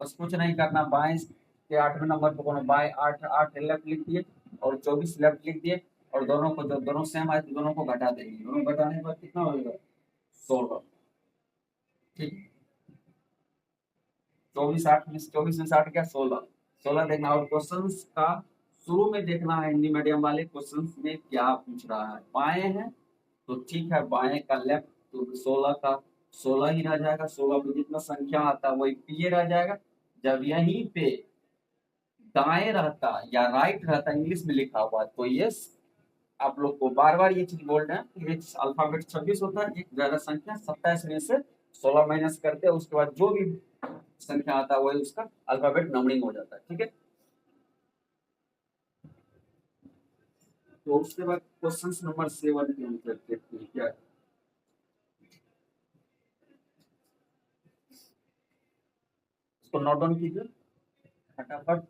बस कुछ नहीं करना, बाएं के 8वें नंबर पर कोनो बाएं 8 8 लेफ्ट लिख दिए और 24 लेफ्ट लिख दिए, और दोनों को जब दोनों सेम आए तो दोनों को घटा देंगे, दोनों घटाने के बाद कितना होगा 16। ठीक, 24 में 60 क्या 16, 16 देखना। और क्वेश्चन का शुरू में देखना है, हिंदी मीडियम वाले क्वेश्चन में क्या पूछ रहा है, बाएं है तो ठीक है, बाएं का लेफ्ट तो 16 का 16 ही रह जाएगा, 16 पे जितना संख्या आता है वही पीछे रह जाएगा। जब यहीं पे दाएं रहता या राइट रहता इंग्लिश में लिखा हुआ तो ये, आप लोग को बार बार ये चीज बोल रहे हैं कि एक अल्फाबेट 26 होता है, एक ज्यादा संख्या 27 में से 16 माइनस करते हैं, उसके बाद जो भी संख्या आता है वही उसका अल्फाबेट नंबरिंग हो जाता है। ठीक है, तो उसके बाद क्वेश्चन नंबर 7 के आंसर देखते हैं क्या है। इसको नोट डाउन कीजिए फटाफट।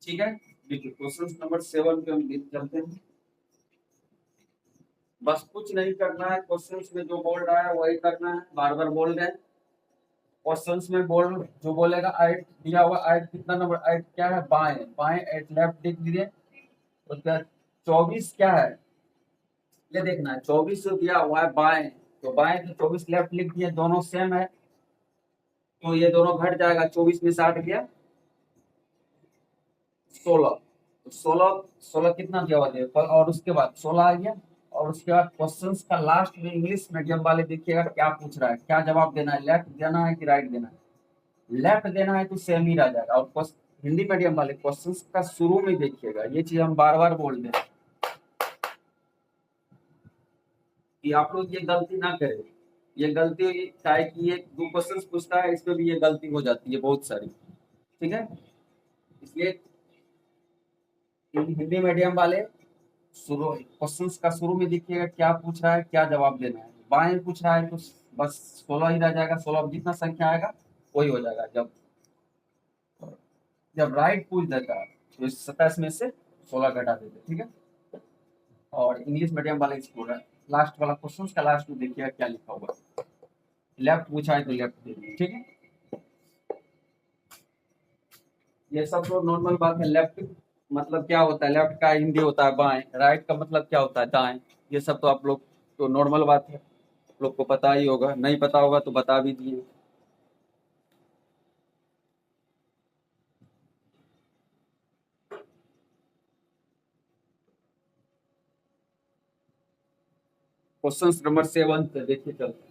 ठीक है, देखिए क्वेश्चन नंबर 7 पे हम चलते हैं। बस कुछ नहीं करना है, क्वेश्चंस में जो बोल रहा है वही करना है, बार बार बोल रहे हैं क्वेश्चंस में बोल, जो बोलेगा 8 दिया हुआ, 8 कितना नंबर, 8 क्या है बाएं, बाएं 8 लेफ्ट लिख दिए। उसके बाद 24 क्या है, ये देखना है 24 जो दिया हुआ है बाएं, तो बाएं तो 24 लेफ्ट लिख दिए, दोनों सेम है तो ये दोनों घट जाएगा, 24 में 60 गया 16, तो 16 16 कितना दिया हुआ है और उसके बाद 16 आ गया। और उसके बाद क्वेश्चंस का लास्ट में इंग्लिश मीडियम वाले देखिएगा क्या पूछ रहा है, क्या जवाब देना है, लेफ्ट देना है कि राइट देना है। लेफ्ट देना है तो सेम ही रह जाएगा। और हिंदी मीडियम वाले क्वेश्चंस का शुरू में देखिएगा, ये चीज हम बार बार बोल रहे हैं कि आप लोग ये गलती ना करें, ये गलती क्या है कि ये दो क्वेश्चंस पूछता है, इसमें भी ये गलती हो जाती है बहुत सारी। ठीक है, इसलिए हिंदी मीडियम वाले शुरू क्वेश्चंस का शुरू में देखिएगा क्या पूछ रहा है, क्या जवाब देना है। बाएं पूछ रहा है तो बस 16 ही रह जाएगा, 16 में जितना संख्या आएगा वही हो जाएगा। जब जब राइट पूछ देता है तो 27 में से 16 घटा देते। ठीक है, और इंग्लिश मीडियम वाले स्कूल है, लास्ट वाला क्वेश्चन का लास्ट में देखिए क्या लिखा हुआ है। लेफ्ट पूछा है तो लेफ्ट देखिए, ठीक है। ये सब तो नॉर्मल बात है। लेफ्ट मतलब क्या होता है, लेफ्ट का हिंदी होता है बाएं, राइट का मतलब क्या होता है दाएं। ये सब तो आप लोग तो नॉर्मल बात है, आप लोग को पता ही होगा, नहीं पता होगा तो बता भी दिए। क्वेश्चन नंबर 7 पे देखिए चलते हैं।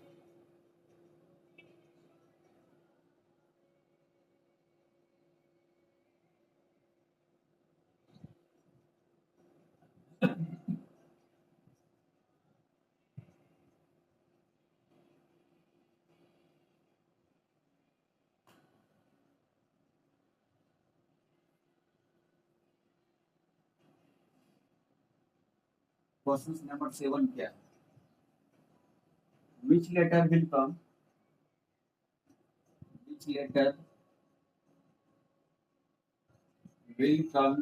क्वेश्चन नंबर 7 क्या है, which letter will come, which letter will come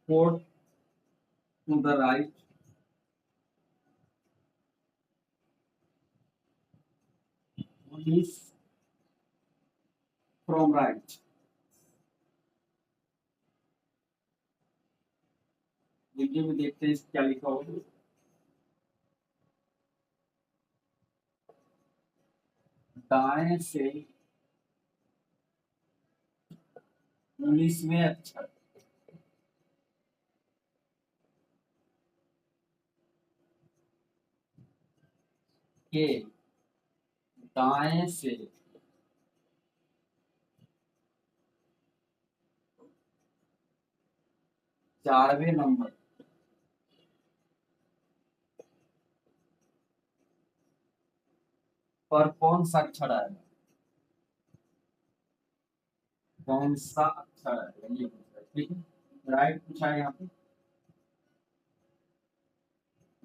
fourth to the right, is from right। Hindi में देखते हैं क्या लिखा होगा। दाएं से 19वें अक्षर के दाएं से 4वें नंबर पर कौन सा अक्षर आएगा, कौन सा अक्षर आएगा ये पूछा है, ठीक है। राइट पूछा है यहाँ पे,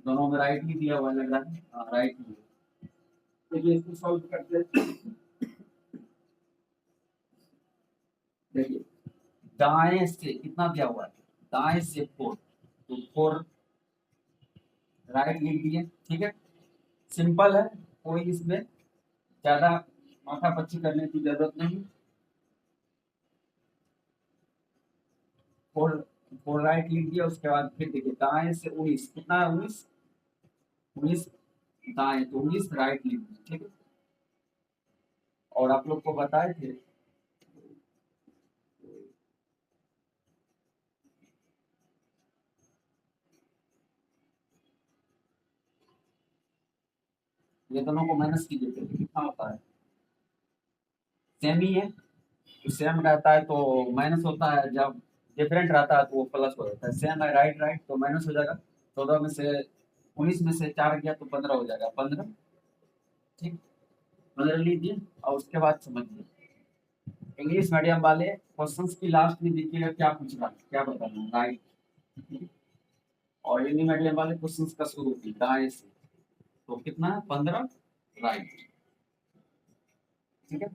दोनों में राइट ही दिया हुआ लग रहा है, हाँ राइट ही है। देखिए इसको सॉल्व करते हैं। देखिए दाएं से कितना दिया हुआ है, दाएं से 4, तो 4 राइट लिख दिए, ठीक है। सिंपल है, कोई इसमें ज्यादा माथा पच्ची करने की जरूरत नहीं। 4 4 राइट लिख दिया, उसके बाद फिर देखिए दाएं से 19 कितना है, 19 19 दाएं तो 19 राइट लिख दिया, ठीक है। और आप लोग को बताए थे ये दोनों को माइनस कीजिए तो कितना होता है, सेम ही है। तो सेम रहता है तो माइनस होता है, जब डिफरेंट रहता है तो वो प्लस हो जाता है। सेम है राइट राइट तो माइनस हो जाएगा। 14 में से 19 में से 4 गया तो 15 हो जाएगा, 15, ठीक। 15 लीजिए और उसके बाद समझिए। इंग्लिश मीडियम वाले क्वेश्चंस की लास्ट में देखिएगा क्या पूछ रहा है, क्या बताना है, राइट। और हिंदी मीडियम वाले क्वेश्चंस का शुरू की दाएं से, तो कितना है 15 राइट, ठीक है।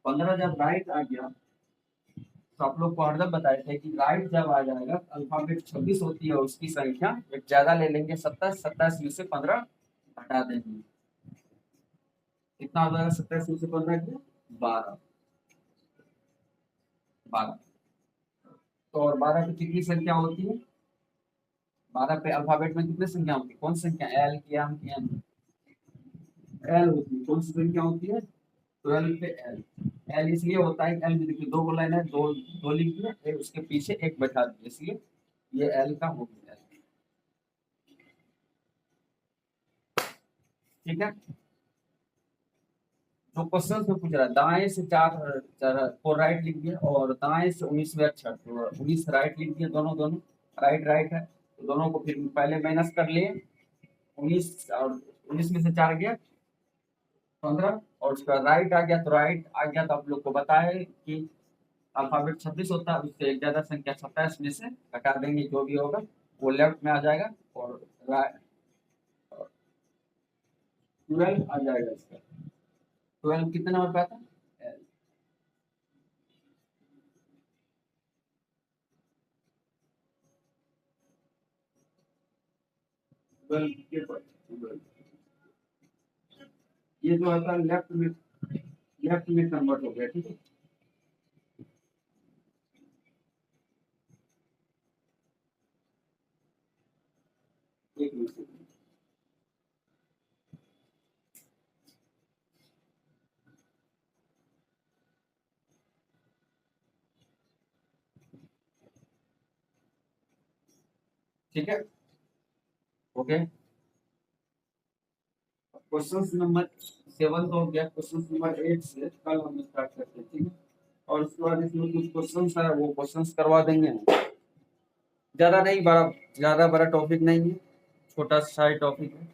15 जब राइट आ गया तो आप लोग को हरदम बताए थे कि राइट जब आ जाएगा अल्फाबेट 26 होती है, उसकी संख्या एक ज्यादा ले लेंगे 27, 27 में से 15 हटा देंगे, कितना हो जाएगा 27 में से 15 किया 12, 12। तो और 12 की कितनी संख्या होती है, 12 पे अल्फाबेट में कितनी संख्या होती है, कौन सी संख्या, एल की एम की एन, एल होती है, कौन सी संख्या होती है 12 पे एल। एल इसलिए होता है, एल में देखिए दो लाइन है, दो दो लिख दिए, फिर उसके पीछे एक बैठा दिए, इसलिए ये एल का हो गया, ठीक है। जो क्वेश्चन में पूछ रहा है दाएं से 4 4 राइट लिख दिए और दाएं से 19वें अक्षर, तो 19 राइट लिख दिए, दोनों दोनों राइट राइट है, तो दोनों को फिर पहले माइनस कर लिए। 19 और 19 में से 4 गया 15, और उसका राइट आ गया, तो राइट आ गया तो आप लोग को बताए कि अल्फाबेट 26 होता है, उससे एक ज्यादा संख्या 27 में से घटा देंगे, जो भी होगा वो लेफ्ट में आ जाएगा, और 12 आ जाएगा इसका। 12 कितने नंबर पे आता है, 12 के ये जो आता है लेफ्ट में कन्वर्ट हो गया, ठीक है। एक मिनट, ठीक है, ओके। क्वेश्चन नंबर 7 तो हो गया, क्वेश्चन नंबर 8 से कल हम स्टार्ट करते हैं, ठीक है। और उसके बाद इसमें कुछ क्वेश्चंस है, वो क्वेश्चंस करवा देंगे। ज्यादा नहीं, बड़ा ज्यादा बड़ा टॉपिक नहीं है, छोटा सा ही टॉपिक है।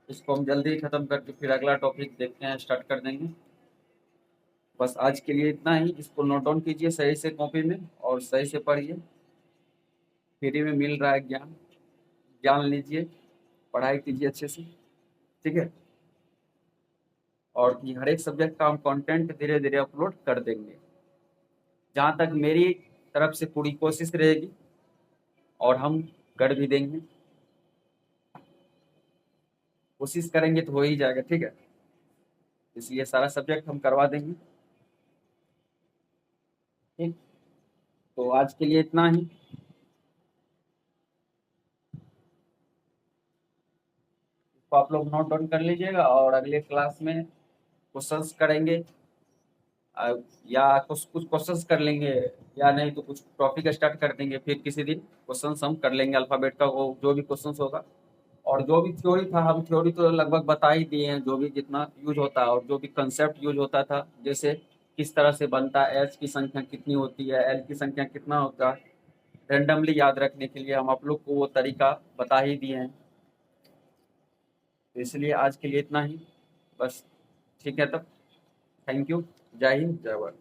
इसको हम जल्दी खत्म करके फिर अगला टॉपिक देखते हैं, स्टार्ट कर देंगे। बस आज के लिए इतना ही। इसको नोट डाउन कीजिए सही से कॉपी में और सही से पढ़िए। फ्री में मिल रहा है ज्ञान, ज्ञान लीजिए, पढ़ाई कीजिए अच्छे से, ठीक है। और कि हर एक सब्जेक्ट का हम कंटेंट धीरे धीरे अपलोड कर देंगे, जहाँ तक मेरी तरफ से पूरी कोशिश रहेगी, और हम कर भी देंगे। कोशिश करेंगे तो हो ही जाएगा, ठीक है। इसलिए सारा सब्जेक्ट हम करवा देंगे, ठीक। तो आज के लिए इतना ही। तो आप लोग नोट डाउन कर लीजिएगा, और अगले क्लास में क्वेश्चंस करेंगे। अ, या कुछ कुछ क्वेश्चंस कर लेंगे, या नहीं तो कुछ टॉपिक स्टार्ट कर देंगे, फिर किसी दिन क्वेश्चंस हम कर लेंगे अल्फाबेट का, वो जो भी क्वेश्चंस होगा। और जो भी थ्योरी था, हम थ्योरी तो लगभग बता ही दिए हैं, जो भी जितना यूज होता है, और जो भी कंसेप्ट यूज होता था, जैसे किस तरह से बनता है, एच की संख्या कितनी होती है, एल की संख्या कितना होता है, रेंडमली याद रखने के लिए हम आप लोग को वो तरीका बता ही दिए हैं। तो इसलिए आज के लिए इतना ही, बस, ठीक है तब। Thank you. जय हिंद, जय भारत।